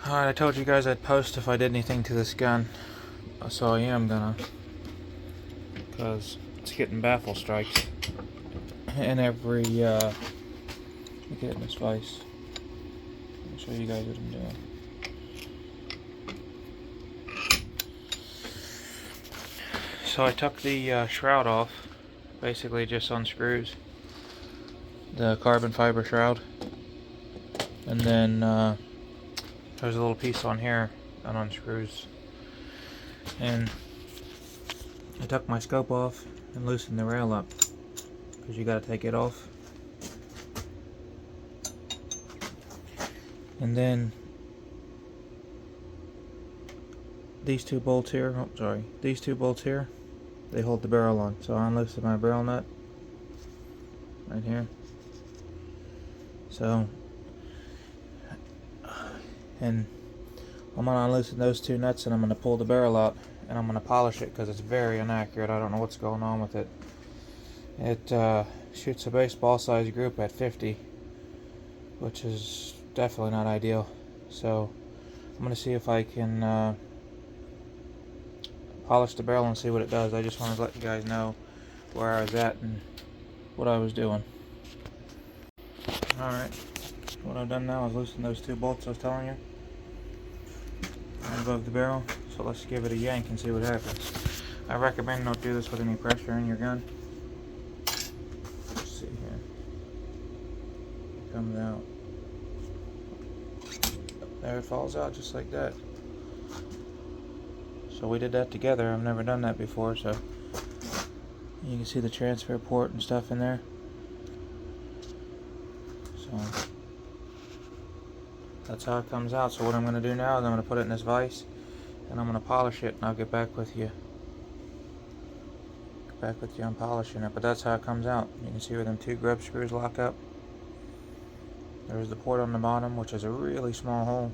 Alright, I told you guys I'd post if I did anything to this gun. So I am gonna. Because it's getting baffle strikes. And every, let me get it in this vise. I'll show you guys what I'm doing. So I took the shroud off. Basically just unscrews the carbon fiber shroud. And then there's a little piece on here that unscrews. And I took my scope off and loosened the rail up, because you got to take it off. And then these two bolts here, these two bolts here, they hold the barrel on. So I unloosened my barrel nut right here. So, and I'm going to unloosen those two nuts and I'm going to pull the barrel out and I'm going to polish it because it's very inaccurate. I don't know what's going on with it. It shoots a baseball size group at 50, which is definitely not ideal. So I'm going to see if I can polish the barrel and see what it does. I just wanted to let you guys know where I was at and what I was doing. Alright, what I've done now is loosen those two bolts I was telling you right above the barrel. So let's give it a yank and see what happens. I recommend don't do this with any pressure in your gun. Let's see here. It comes out. There it falls out just like that. So we did that together. I've never done that before, so you can see the transfer port and stuff in there. So that's how it comes out. So what I'm going to do now is I'm going to put it in this vise and I'm going to polish it, and I'll get back with you. On polishing it. But that's how it comes out. You can see where them two grub screws lock up. There's the port on the bottom, which is a really small hole.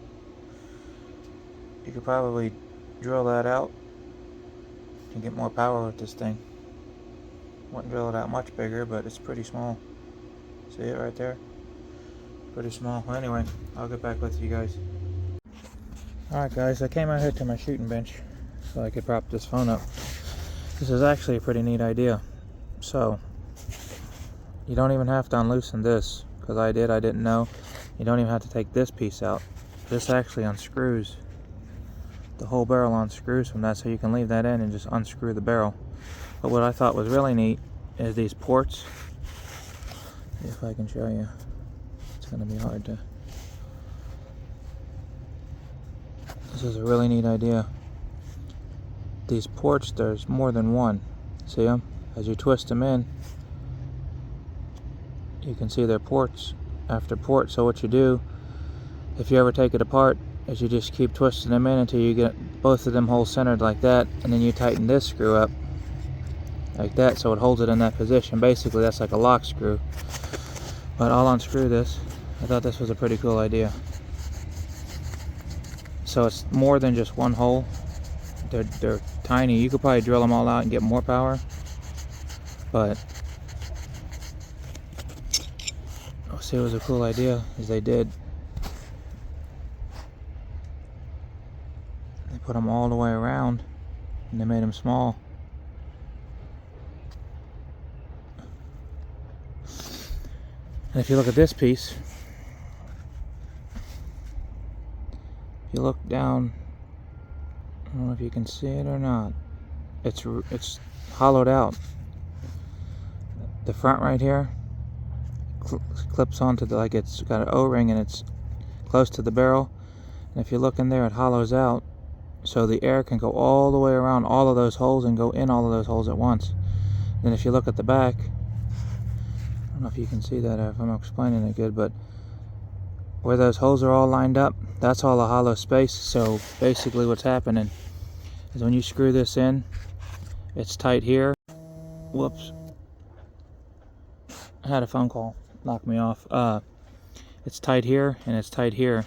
You could probably drill that out and get more power with this thing. Wouldn't drill it out much bigger, but it's pretty small. See it right there? Pretty small. Well, anyway, I'll get back with you guys. Alright guys, I came out here to my shooting bench so I could prop this phone up. This is actually a pretty neat idea. So, you don't even have to unloosen this, because I didn't know. You don't even have to take this piece out. This actually unscrews. The whole barrel unscrews from that, so you can leave that in and just unscrew the barrel. But what I thought was really neat is these ports. If I can show you. It's going to be hard to. This is a really neat idea. These ports, there's more than one. See them? As you twist them in, you can see they're ports after port. So what you do, if you ever take it apart, is you just keep twisting them in until you get both of them holes centered like that, and then you tighten this screw up like that so it holds it in that position. Basically that's like a lock screw. But I'll unscrew this. I thought this was a pretty cool idea. So it's more than just one hole. They're tiny. You could probably drill them all out and get more power, but I'll see, it was a cool idea is they did. They put them all the way around and they made them small. And if you look at this piece, if you look down, I don't know if you can see it or not. It's hollowed out. The front right here clips onto the, like it's got an O-ring and it's close to the barrel. And if you look in there, it hollows out, so the air can go all the way around all of those holes and go in all of those holes at once. Then if you look at the back, I don't know if you can see that if I'm explaining it good, but where those holes are all lined up, that's all a hollow space. So basically what's happening is when you screw this in, it's tight here. Whoops. I had a phone call, knocked me off. It's tight here and it's tight here,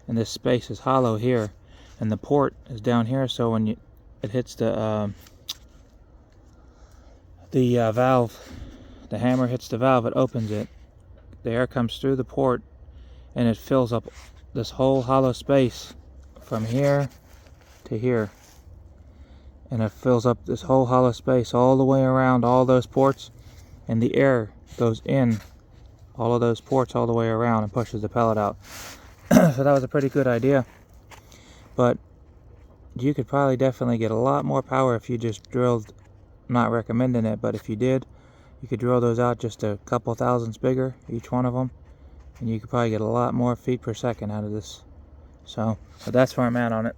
and this space is hollow here, and the port is down here, so when it hits the valve, the hammer hits the valve, it opens it. The air comes through the port and it fills up this whole hollow space from here to here, and it fills up this whole hollow space all the way around all those ports, and the air goes in all of those ports all the way around and pushes the pellet out. So that was a pretty good idea, but you could probably definitely get a lot more power if you just drilled, not recommending it, but if you did, you could drill those out just a couple thousandths bigger, each one of them, and you could probably get a lot more feet per second out of this. So, but that's where I'm at on it.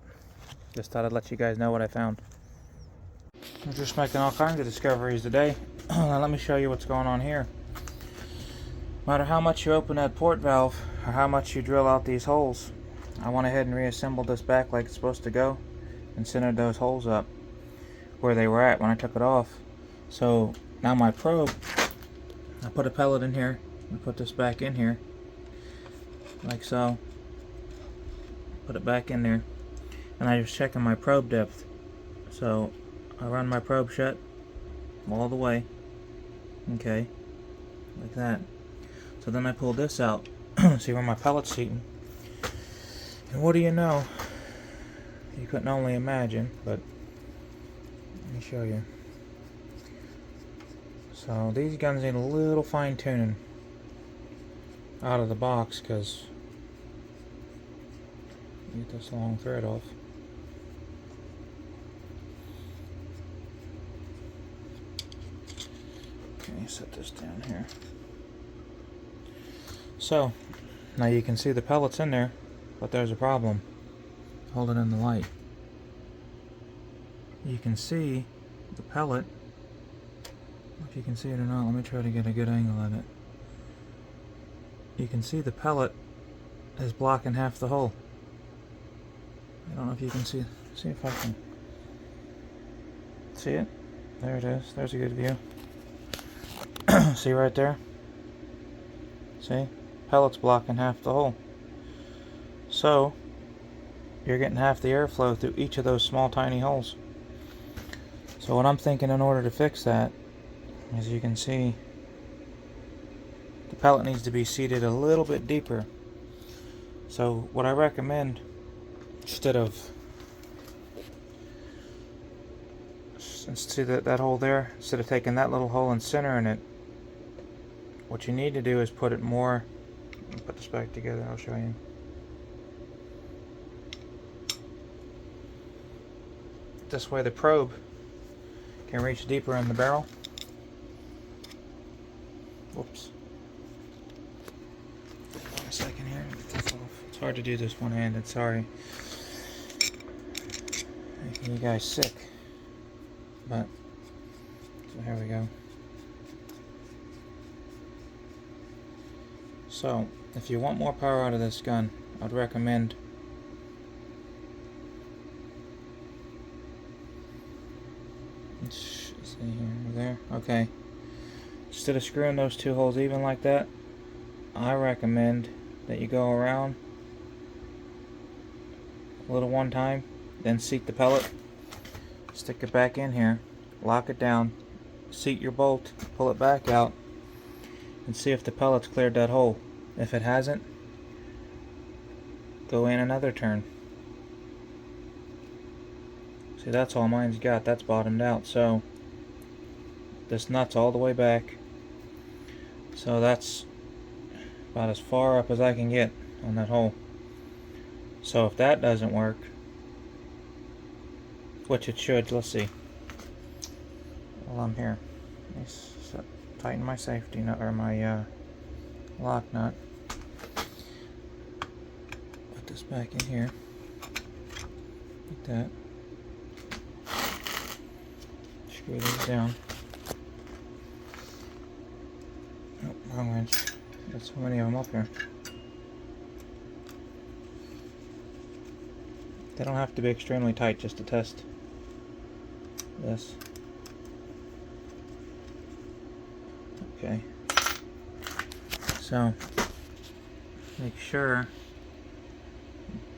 Just thought I'd let you guys know what I found. I'm just making all kinds of discoveries today. Let me show you what's going on here. No matter how much you open that port valve, or how much you drill out these holes, I went ahead and reassembled this back like it's supposed to go, and centered those holes up where they were at when I took it off. So now my probe, I put a pellet in here, and put this back in here, like so. Put it back in there, and I was checking my probe depth. So I run my probe shut all the way, okay, like that. So then I pull this out, see where my pellet's seating, and what do you know, you couldn't only imagine, but let me show you. So these guns need a little fine tuning out of the box, because get this long thread off. Okay, set this down here. So now you can see the pellets in there, but there's a problem. Hold it in the light. You can see the pellet. If you can see it or not, let me try to get a good angle at it. You can see the pellet is blocking half the hole. I don't know if you can see if I can see it. There it is. There's a good view. See right there? See? Pellet's blocking half the hole. So you're getting half the airflow through each of those small tiny holes. So what I'm thinking in order to fix that, as you can see, the pellet needs to be seated a little bit deeper. So what I recommend, instead of, see that hole there, instead of taking that little hole and centering it, what you need to do is put it more, let me put this back together, I'll show you. This way the probe can reach deeper in the barrel. Whoops. Hold on a second here, get this off. It's hard to do this one-handed, sorry. Making you guys sick. But, so here we go. So, if you want more power out of this gun, I'd recommend see here, there, okay. Instead of screwing those two holes even like that, I recommend that you go around a little one time, then seat the pellet, stick it back in here, lock it down, seat your bolt, pull it back out, and see if the pellet's cleared that hole. If it hasn't, go in another turn. See, that's all mine's got, that's bottomed out, so this nut's all the way back. So that's about as far up as I can get on that hole. So if that doesn't work, which it should, let's see. While I'm here, let me tighten my safety nut, or my lock nut. Put this back in here, like that. Screw these down. Oh, wrong wrench. Got so many of them up here. They don't have to be extremely tight just to test this. Okay. So, make sure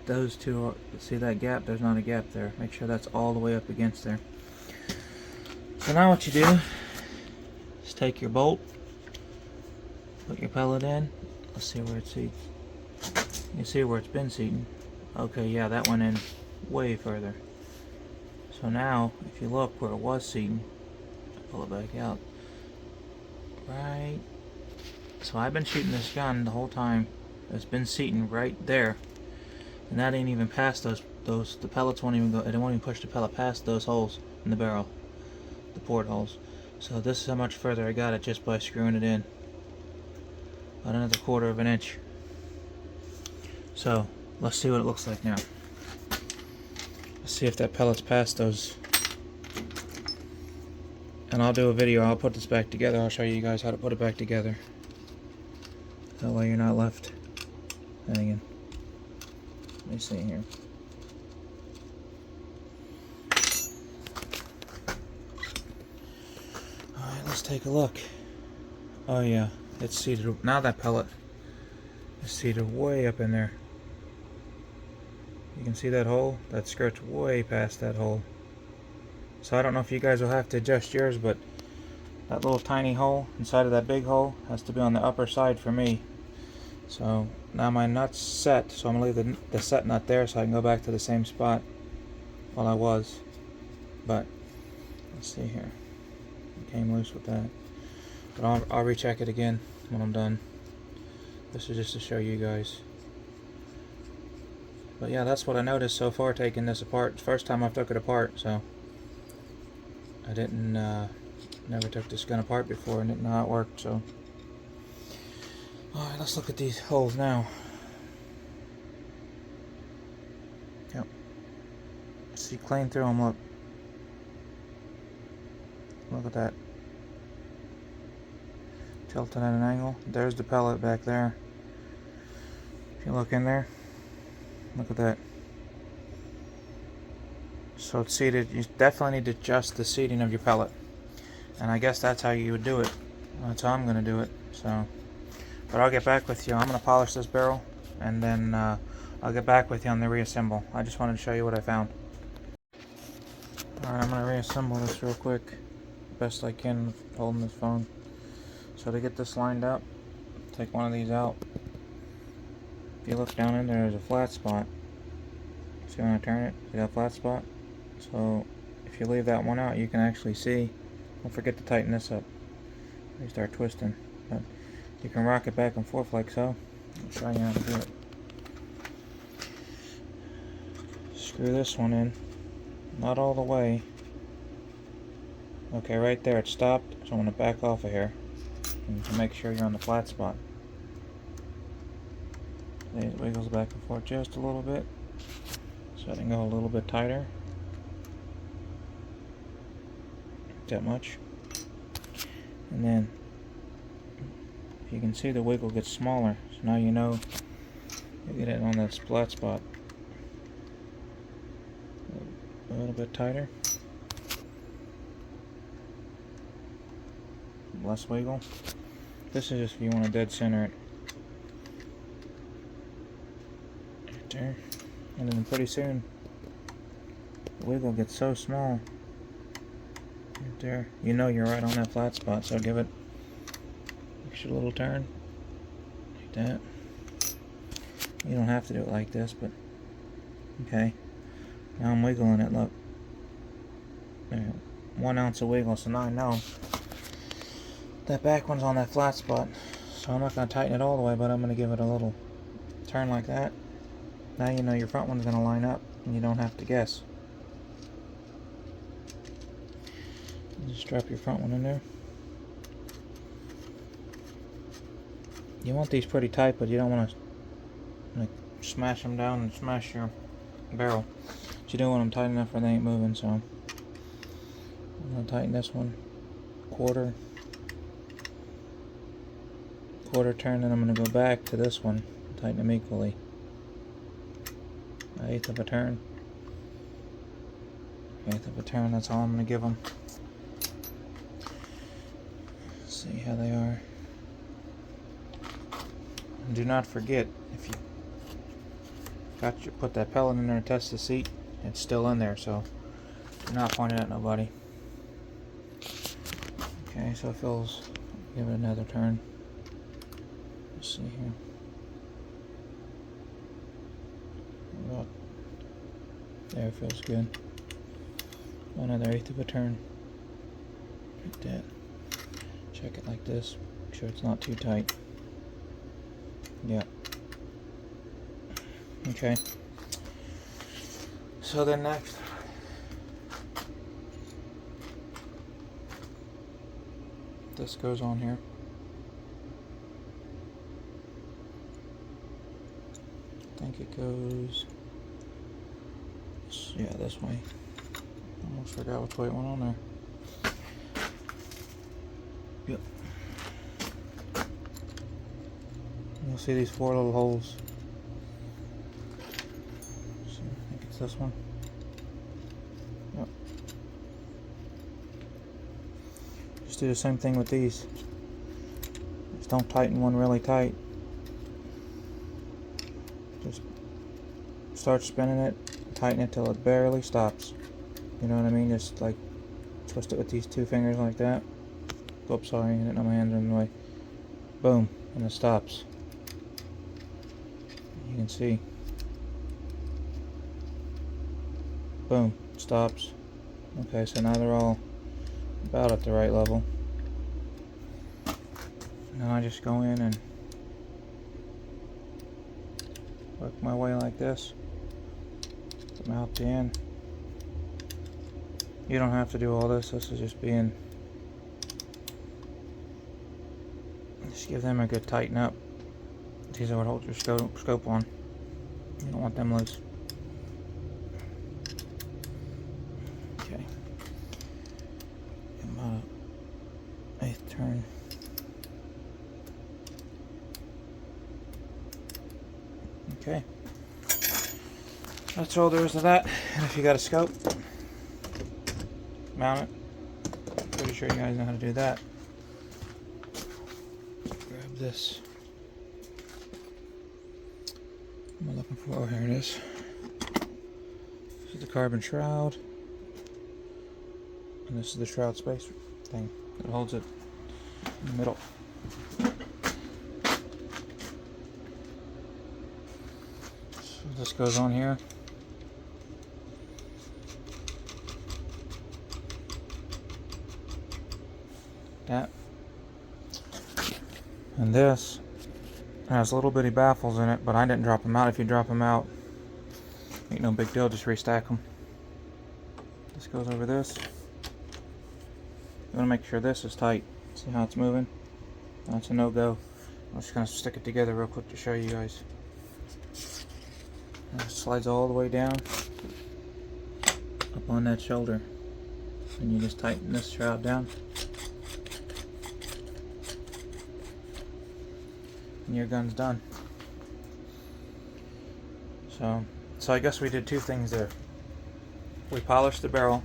those two are, see that gap? There's not a gap there. Make sure that's all the way up against there. So now what you do is take your bolt, put your pellet in. Let's see where it seats. You see where it's been seating. Okay, yeah, that went in way further. So now, if you look where it was seating, pull it back out. Right. So I've been shooting this gun the whole time. It's been seating right there. And that ain't even past the pellets won't even go, it won't even push the pellet past those holes in the barrel. The port holes. So this is how much further I got it just by screwing it in. About another 1/4 of an inch. So, let's see what it looks like now. Let's see if that pellet's past those. And I'll do a video, I'll put this back together, I'll show you guys how to put it back together. That way you're not left hanging. Let me see here. Alright, let's take a look. Oh yeah, it's seated. Now that pellet is seated way up in there. You can see that hole? That skirt's way past that hole. So I don't know if you guys will have to adjust yours, but that little tiny hole inside of that big hole has to be on the upper side for me. So now my nut's set, so I'm going to leave the set nut there so I can go back to the same spot while I was. But let's see here. It came loose with that. But I'll recheck it again when I'm done. This is just to show you guys. But yeah, that's what I noticed so far taking this apart. It's the first time I've took it apart, so I didn't never took this gun apart before and didn't know how it worked, so. Alright, let's look at these holes now. Yep. See clean through them, look. Look at that. Tilted at an angle. There's the pellet back there. If you look in there, look at that. So it's seated. You definitely need to adjust the seating of your pellet. And I guess that's how you would do it. That's how I'm going to do it. So, but I'll get back with you. I'm going to polish this barrel, and then I'll get back with you on the reassemble. I just wanted to show you what I found. Alright, I'm going to reassemble this real quick. Best I can holding this phone. So to get this lined up, take one of these out. If you look down in there, there's a flat spot. See when I turn it? See that flat spot? So if you leave that one out, you can actually see. Don't forget to tighten this up. You start twisting. But you can rock it back and forth like so. I'll show you how to do it. Screw this one in. Not all the way. Okay, right there it stopped. So I'm going to back off of here. And to make sure you're on the flat spot. It wiggles back and forth just a little bit. So I can go a little bit tighter. That much. And then you can see the wiggle gets smaller. So now you know you get it on that flat spot. A little bit tighter. Less wiggle. This is just if you want to dead center it. Right there. And then pretty soon the wiggle gets so small. Right there. You know you're right on that flat spot, so give it extra little turn. Like that. You don't have to do it like this, but okay. Now I'm wiggling it, look. There, 1 ounce of wiggle, so now I know that back one's on that flat spot. So I'm not going to tighten it all the way, but I'm going to give it a little turn like that. Now you know your front one's going to line up, and you don't have to guess. Just drop your front one in there. You want these pretty tight, but you don't want to like smash them down and smash your barrel. But you do want them tight enough where they ain't moving, so I'm going to tighten this one. Quarter turn, and I'm going to go back to this one. Tighten them equally. 1/8 of a turn. 1/8 of a turn, that's all I'm going to give them. See how they are. And do not forget, if you put that pellet in there to test the seat, it's still in there, so do not point it at nobody. Okay, so it feels, give it another turn. Let's see here. About There, feels good. 1/8 of a turn. Like that. Check it like this. Make sure it's not too tight. Yeah. Okay. So then next, this goes on here. I think it goes, yeah, this way. Almost forgot which way it went on there. Yep. You'll see these 4 little holes. So I think it's this one. Yep. Just do the same thing with these. Just don't tighten one really tight. Just start spinning it, tighten it till it barely stops. You know what I mean? Just like twist it with these 2 fingers like that. Oops, sorry, I didn't know my hands are in the way. Boom, and it stops. You can see. Boom, stops. Okay, so now they're all about at the right level. Now I just go in and work my way like this. Put them out the end. You don't have to do all this. This is just being. Just give them a good tighten up. These are what holds your scope on. You don't want them loose. Okay. About 1/8 turn. Okay. That's all there is to that. And if you got a scope, mount it. Pretty sure you guys know how to do that. Grab this. What am I looking for? Oh, here it is. This is the carbon shroud. And this is the shroud spacer thing that holds it in the middle. So this goes on here. That. And this has little bitty baffles in it, but I didn't drop them out. If you drop them out, ain't no big deal, just restack them. This goes over this. You want to make sure this is tight. See how it's moving? That's a no-go. I'm just going to stick it together real quick to show you guys. And it slides all the way down up on that shoulder. And you just tighten this shroud down. And your gun's done. So I guess we did 2 things there. We polished the barrel,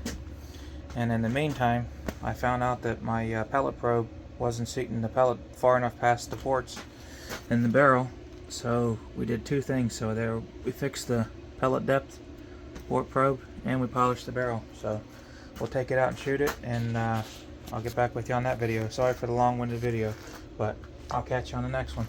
and in the meantime I found out that my pellet probe wasn't seating the pellet far enough past the ports in the barrel. So we did 2 things. So there, we fixed the pellet depth port probe, and we polished the barrel. So we'll take it out and shoot it, and I'll get back with you on that video. Sorry for the long-winded video, but I'll catch you on the next one.